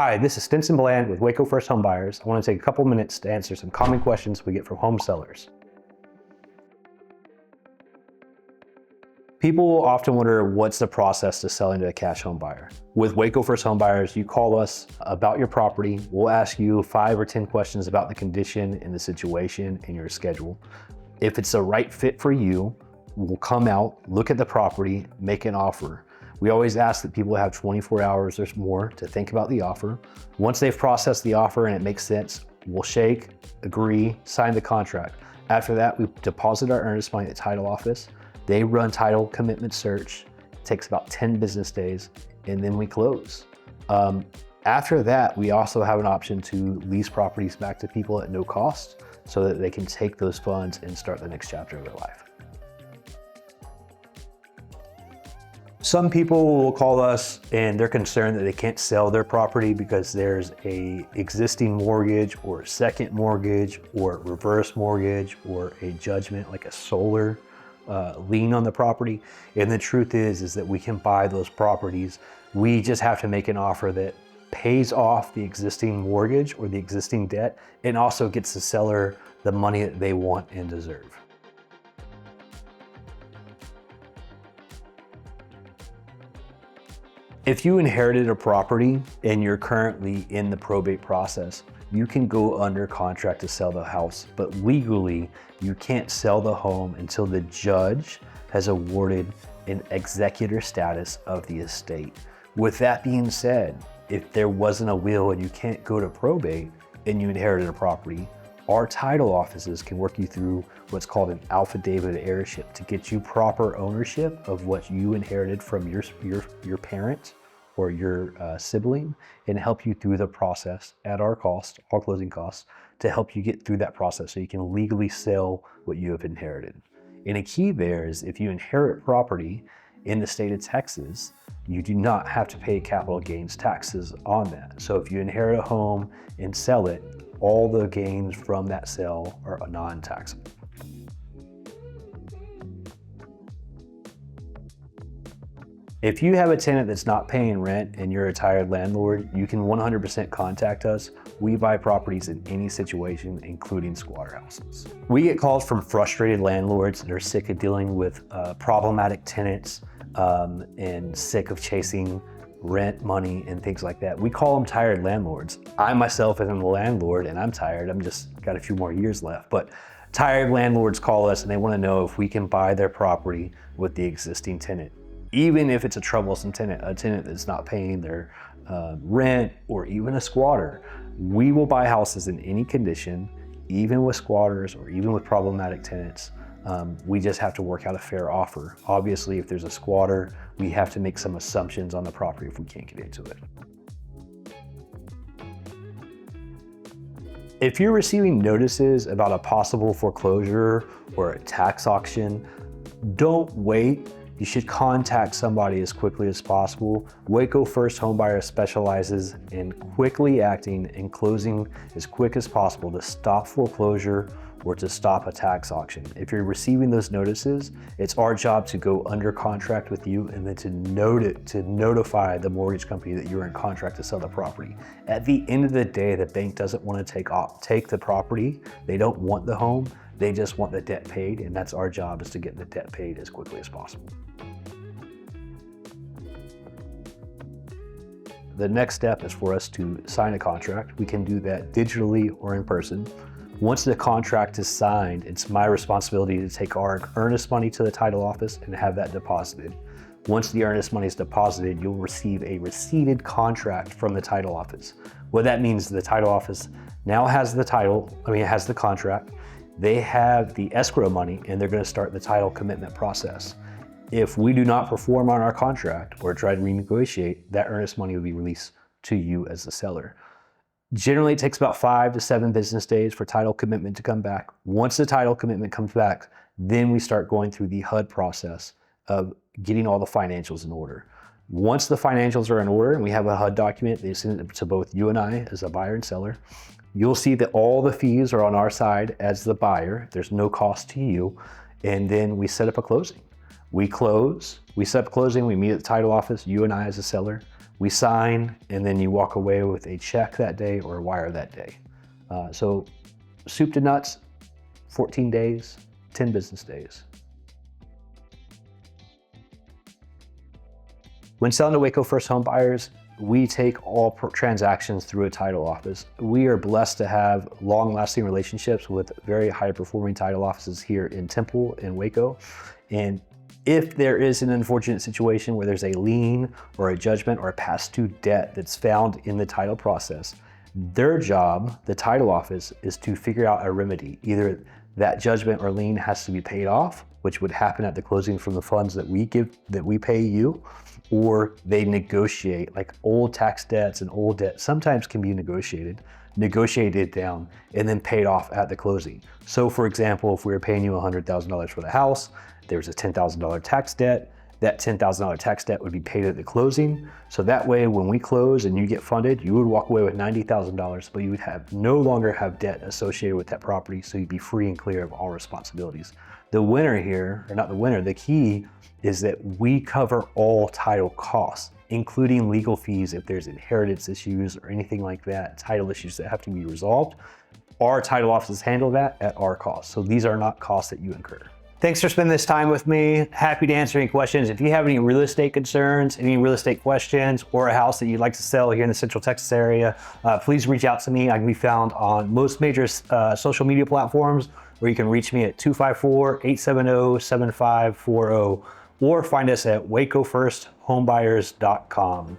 Hi, this is Stinson with Waco First Home Buyers. I want to take a couple minutes to answer some common questions we get from home sellers. People will often wonder, what's the process to selling to a cash home buyer? With Waco First Home Buyers, you call us about your property. We'll ask you 5 or 10 questions about the condition and the situation and your schedule. If it's the right fit for you, we'll come out, look at the property, make an offer. We always ask that people have 24 hours or more to think about the offer. Once they've processed the offer and it makes sense, we'll shake, agree, sign the contract. After that, we deposit our earnest money at the title office. They run title commitment search. It takes about 10 business days, and then we close. After that, we also have an option to lease properties back to people at no cost so that they can take those funds and start the next chapter of their life. Some people will call us and they're concerned that they can't sell their property because there's a existing mortgage or a second mortgage or a reverse mortgage or a judgment like a solar lien on the property. And the truth is that we can buy those properties. We just have to make an offer that pays off the existing mortgage or the existing debt and also gets the seller the money that they want and deserve. If you inherited a property and you're currently in the probate process, you can go under contract to sell the house, but legally you can't sell the home until the judge has awarded an executor status of the estate. With that being said, if there wasn't a will and you can't go to probate and you inherited a property, our title offices can work you through what's called an affidavit of heirship to get you proper ownership of what you inherited from your parent or your sibling, and help you through the process at our cost, all closing costs, to help you get through that process so you can legally sell what you have inherited. And a key there is if you inherit property in the state of Texas, you do not have to pay capital gains taxes on that. So if you inherit a home and sell it, all the gains from that sale are non-taxable. If you have a tenant that's not paying rent and you're a tired landlord, you can 100% contact us. We buy properties in any situation, including squatter houses. We get calls from frustrated landlords that are sick of dealing with problematic tenants and sick of chasing rent money and things like that. We call them tired landlords. I myself am a landlord and I'm tired. I'm just got a few more years left. But tired landlords call us and they want to know if we can buy their property with the existing tenant. Even if it's a troublesome tenant, a tenant that's not paying their rent, or even a squatter, we will buy houses in any condition, even with squatters or even with problematic tenants. We just have to work out a fair offer. Obviously, if there's a squatter, we have to make some assumptions on the property if we can't get into it. If you're receiving notices about a possible foreclosure or a tax auction, don't wait. You should contact somebody as quickly as possible. Waco First Home Buyers specializes in quickly acting and closing as quick as possible to stop foreclosure or to stop a tax auction. If you're receiving those notices, it's our job to go under contract with you and then to notify the mortgage company that you're in contract to sell the property. At the end of the day, the bank doesn't want to take the property. They don't want the home. They just want the debt paid, and that's our job, is to get the debt paid as quickly as possible. The next step is for us to sign a contract. We can do that digitally or in person. Once the contract is signed, it's my responsibility to take our earnest money to the title office and have that deposited. Once the earnest money is deposited, you'll receive a receipted contract from the title office. What that means is the title office now has the it has the contract. They have the escrow money and they're going to start the title commitment process. If we do not perform on our contract or try to renegotiate, that earnest money will be released to you as the seller. Generally, it takes about 5 to 7 business days for title commitment to come back. Once the title commitment comes back, then we start going through the HUD process of getting all the financials in order. Once the financials are in order and we have a HUD document, they send it to both you and I as a buyer and seller. You'll see that all the fees are on our side as the buyer. There's no cost to you. And then we set up a closing. We close, we set up closing, we meet at the title office, you and I as a seller. We sign, and then you walk away with a check that day or a wire that day. So soup to nuts, 14 days, 10 business days. When selling to Waco First Home Buyers, we take all transactions through a title office. We are blessed to have long-lasting relationships with very high-performing title offices here in Temple and Waco. And if there is an unfortunate situation where there's a lien or a judgment or a past due debt that's found in the title process, their job, the title office, is to figure out a remedy. Either that judgment or lien has to be paid off, which would happen at the closing from the funds that we pay you, or they negotiate, like old tax debts and old debt sometimes can be negotiated down and then paid off at the closing. So for example, if we were paying you $100,000 for the house, there's a $10,000 tax debt, that $10,000 tax debt would be paid at the closing. So that way, when we close and you get funded, you would walk away with $90,000, but you would no longer have debt associated with that property. So you'd be free and clear of all responsibilities. The winner here, or not the winner, the key is that we cover all title costs, including legal fees if there's inheritance issues or anything like that, title issues that have to be resolved. Our title offices handle that at our cost. So these are not costs that you incur. Thanks for spending this time with me. Happy to answer any questions. If you have any real estate concerns, any real estate questions, or a house that you'd like to sell here in the Central Texas area, please reach out to me. I can be found on most major social media platforms, or you can reach me at 254-870-7540, or find us at WacoFirstHomebuyers.com.